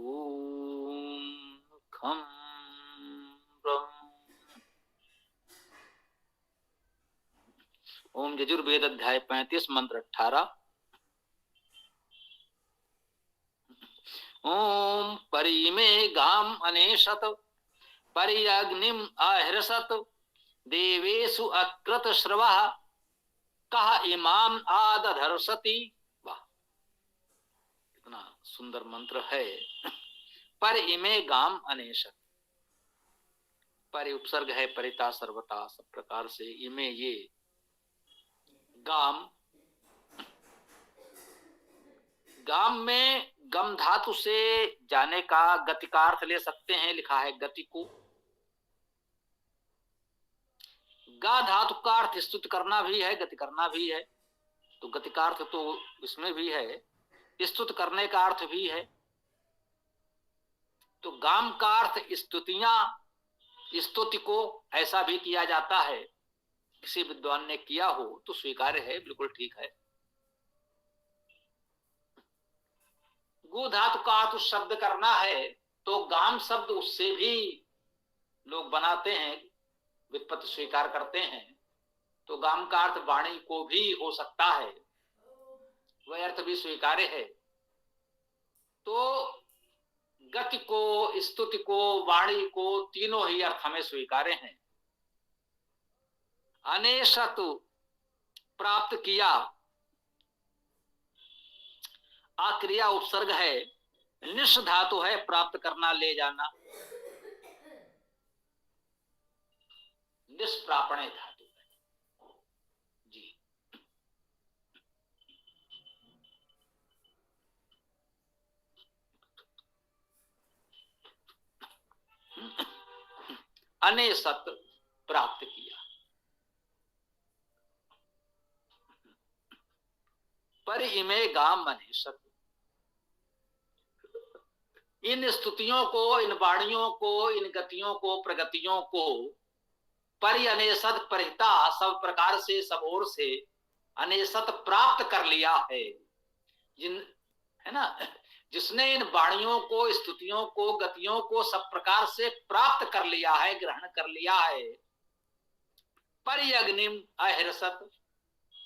ओम खम ब्रह्म। ओम यजुर्वेद अध्याय 35 मंत्र 18। ओम परिमे गाम अनेशत परिअग्निम आहृसत देवेषु अकृत श्रवः कह इमाम आदधर्षति। वाह, कितना सुंदर मंत्र है। पर इमे गाम अनेशत, पर उपसर्ग है परिता सर्वता सब प्रकार से। इमे ये गाम, गाम में गम धातु से जाने का गति का अर्थ ले सकते हैं, लिखा है गति को। गा धातु का अर्थ स्तुति करना भी है, गति करना भी है, तो गति का अर्थ तो इसमें भी है, स्तुति करने का अर्थ भी है। तो गाम का अर्थ स्तुतियां, स्तुति को ऐसा भी किया जाता है, किसी विद्वान ने किया हो तो स्वीकार्य है, बिल्कुल ठीक है। गु धातु का अर्थ शब्द करना है, तो गाम शब्द उससे भी लोग बनाते हैं, व्युत्पत्ति स्वीकार करते हैं। तो गाम का अर्थ वाणी को भी हो सकता है, वह अर्थ भी स्वीकार्य है। तो गति को, स्तुति को, वाणी को, तीनों ही अर्थ हमें स्वीकार्य हैं। अनेशत प्राप्त किया, आक्रिया उपसर्ग है, निश धातु है प्राप्त करना, ले जाना, निष्प्रापणे धातु है जी। अनेशत प्राप्त किया। पर इमे गाम अनेशत, इन स्तुतियों को, इन वाणियों को, इन गतियों को, प्रगतियों को परि अनेशत परिता सब प्रकार से, सब ओर से अनेशत प्राप्त कर लिया है। जिन है ना, जिसने इन वाणियों को, स्तुतियों को, गतियों को सब प्रकार से प्राप्त कर लिया है, ग्रहण कर लिया है। परि अग्निम अहिरसत,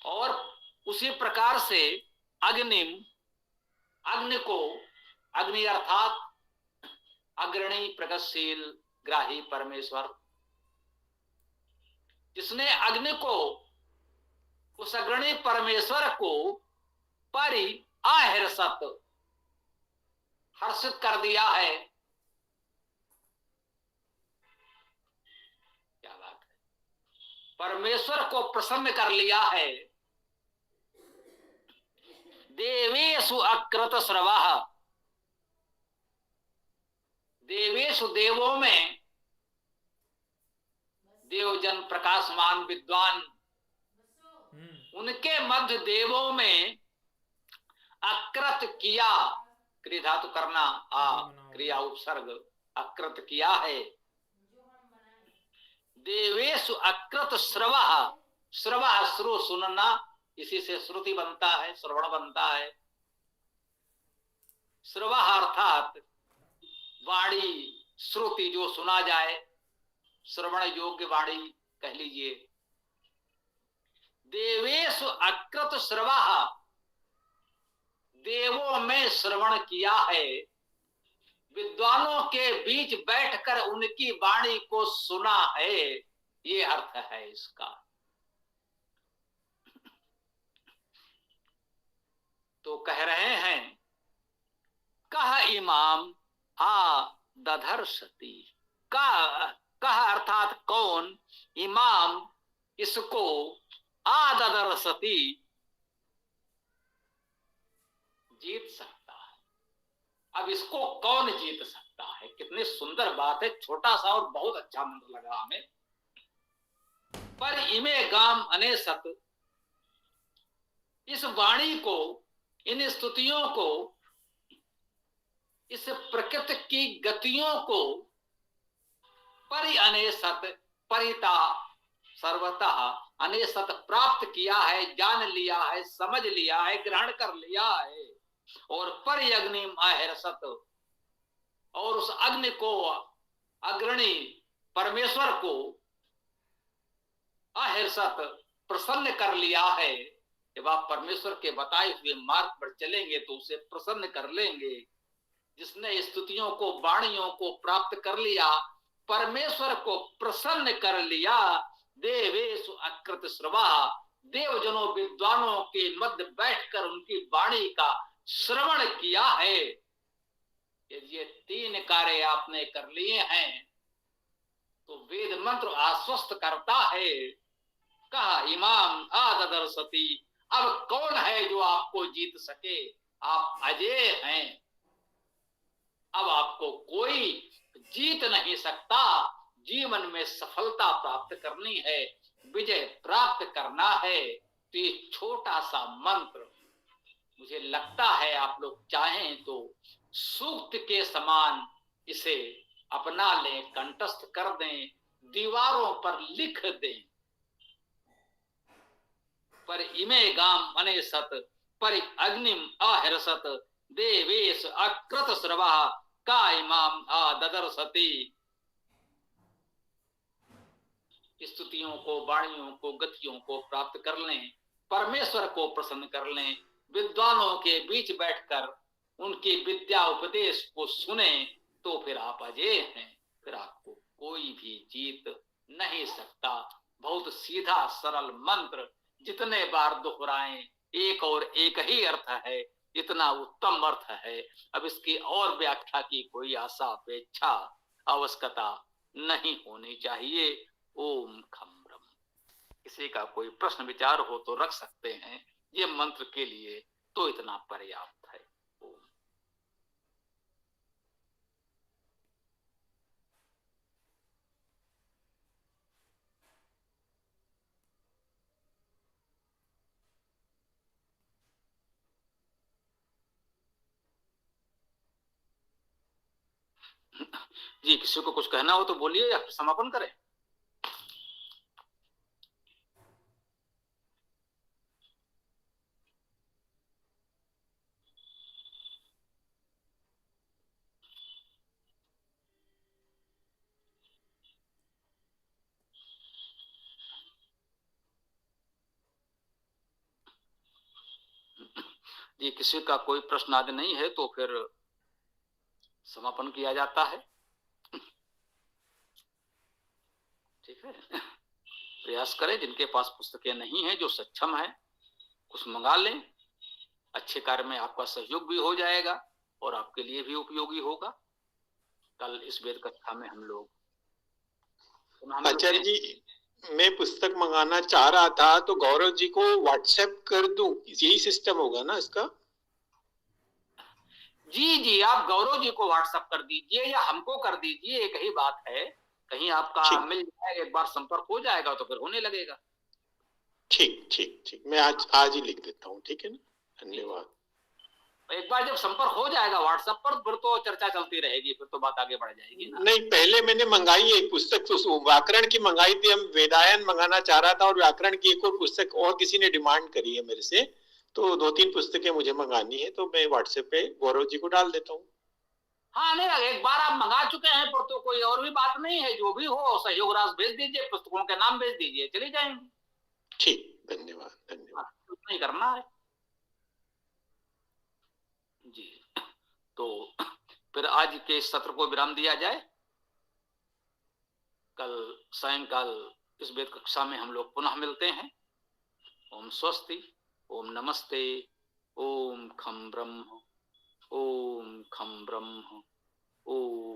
और उसी प्रकार से अग्निम, अग्नि को, अग्नि अर्थात अग्रणी, प्रगतिशील, ग्राही परमेश्वर, जिसने अग्नि को, उस अग्रणी परमेश्वर को परि अहिरसत हर्षित कर दिया है। क्या बात है, परमेश्वर को प्रसन्न कर लिया है। देवेषु अकृत श्रवः, देवेषु देवों में, देवजन प्रकाशमान विद्वान, उनके मध्य देवों में अकृत किया, क्रिया धातु करना, क्रिया उपसर्ग, अकृत किया है। देवेषु अकृत श्रवः, श्रवः श्रु सुनना, इसी से श्रुति बनता है, श्रवण बनता है। श्रवः अर्थात वाणी, श्रुति जो सुना जाए, श्रवण योग्य वाणी कह लीजिए। देवेषु अकृत श्रवः, देवों में श्रवण किया है, विद्वानों के बीच बैठकर उनकी वाणी को सुना है, ये अर्थ है इसका। तो कह रहे हैं कह इमाम आ दधर्षति, कह अर्थात कौन, इमाम इसको, आ दधर्षति जीत सकता है। अब इसको कौन जीत सकता है, कितनी सुंदर बात है, छोटा सा और बहुत अच्छा मंत्र लगा हमें। पर इमे गाम अनेशत, इस वाणी को, इन स्तुतियों को, इस प्रकृति की गतियों को परि अनेशत, परिता सर्वतः अनेशत प्राप्त किया है, जान लिया है, समझ लिया है, ग्रहण कर लिया है। और परि अग्निम अहिरसत, और उस अग्नि को, अग्रणी परमेश्वर को अहिर्सत प्रसन्न कर लिया है। जब आप परमेश्वर के बताए हुए मार्ग पर चलेंगे तो उसे प्रसन्न कर लेंगे। जिसने स्तुतियों को, वाणियों को प्राप्त कर लिया, परमेश्वर को प्रसन्न कर लिया, देवेशु अकृत श्रवा, देवजनों विद्वानों के मध्य बैठकर उनकी वाणी का श्रवण किया है। यदि ये 3 कार्य आपने कर लिए हैं तो वेद मंत्र आश्वस्त करता है। कहा इमाम आददर्शति, अब कौन है जो आपको जीत सके? आप अजय हैं, अब आपको कोई जीत नहीं सकता। जीवन में सफलता प्राप्त करनी है, विजय प्राप्त करना है, तो ये छोटा सा मंत्र मुझे लगता है आप लोग चाहें तो सूक्त के समान इसे अपना लें, कंठस्थ कर दें, दीवारों पर लिख दें। पर इमे गाम अनेसत पर अग्निम अहिरसत देवेश अकृत श्रवा का इमाम आददर्शति। स्तुतियों को, वाणियों को, गतियों को प्राप्त कर लें, परमेश्वर को प्रसन्न कर लें, विद्वानों के बीच बैठकर उनकी विद्या उपदेश को सुने, तो फिर आप अजय हैं, फिर आपको कोई भी जीत नहीं सकता। बहुत सीधा सरल मंत्र, जितने बार दोहराएं एक और एक ही अर्थ है, इतना उत्तम अर्थ है। अब इसकी और व्याख्या की कोई आशा, अपेक्षा, आवश्यकता नहीं होनी चाहिए। ओम खम ब्रह्म। किसी का कोई प्रश्न विचार हो तो रख सकते हैं, ये मंत्र के लिए तो इतना पर्याप्त है। ओम। जी, किसी को कुछ कहना हो तो बोलिए या समापन करें। जी, किसी का कोई प्रश्न आदि नहीं है तो फिर समापन किया जाता है। ठीक है, प्रयास करें, जिनके पास पुस्तकें नहीं है, जो सक्षम है, कुछ मंगा लें। अच्छे कार्य में आपका सहयोग भी हो जाएगा और आपके लिए भी उपयोगी होगा। कल इस वेद कथा में हम लोग आचार्य जी, मैं पुस्तक मंगाना चाह रहा था तो गौरव जी को व्हाट्सएप कर दूं, यही सिस्टम होगा ना इसका? जी जी, आप गौरव जी को व्हाट्सएप कर दीजिए या हमको कर दीजिए, एक ही बात है। कहीं आपका मिल जाए, एक बार संपर्क हो जाएगा तो फिर होने लगेगा। ठीक ठीक ठीक, मैं आज ही लिख देता हूँ। ठीक है ना, धन्यवाद। एक बार जब संपर्क हो जाएगा व्हाट्सएप पर, फिर तो चर्चा चलती रहेगी, फिर तो बात आगे बढ़ जाएगी ना। नहीं, पहले मैंने मंगाई एक पुस्तक, तो व्याकरण की मंगाई थी, हम वेदायन मंगाना चाह रहा था, और व्याकरण की एक और पुस्तक और किसी ने डिमांड करी है मेरे से, तो 2-3 पुस्तकें मुझे मंगानी है, तो मैं व्हाट्सएप पे गौरव जी को डाल देता हूँ। हाँ, नहीं, एक बार आप मंगा चुके हैं पर तो कोई और भी बात नहीं है, जो भी हो सहयोग राशि भेज दीजिए, पुस्तकों के नाम भेज दीजिए, चली जाएंगे। ठीक, धन्यवाद धन्यवाद। उतना ही करना है जी। तो फिर आज के इस सत्र को विराम दिया जाए। कल सायंकाल इस वेद कक्षा में हम लोग पुनः मिलते हैं। ओम स्वस्ति, ओम नमस्ते, ओम खम ब्रह्म, ओम खम ब्रह्म, ओम।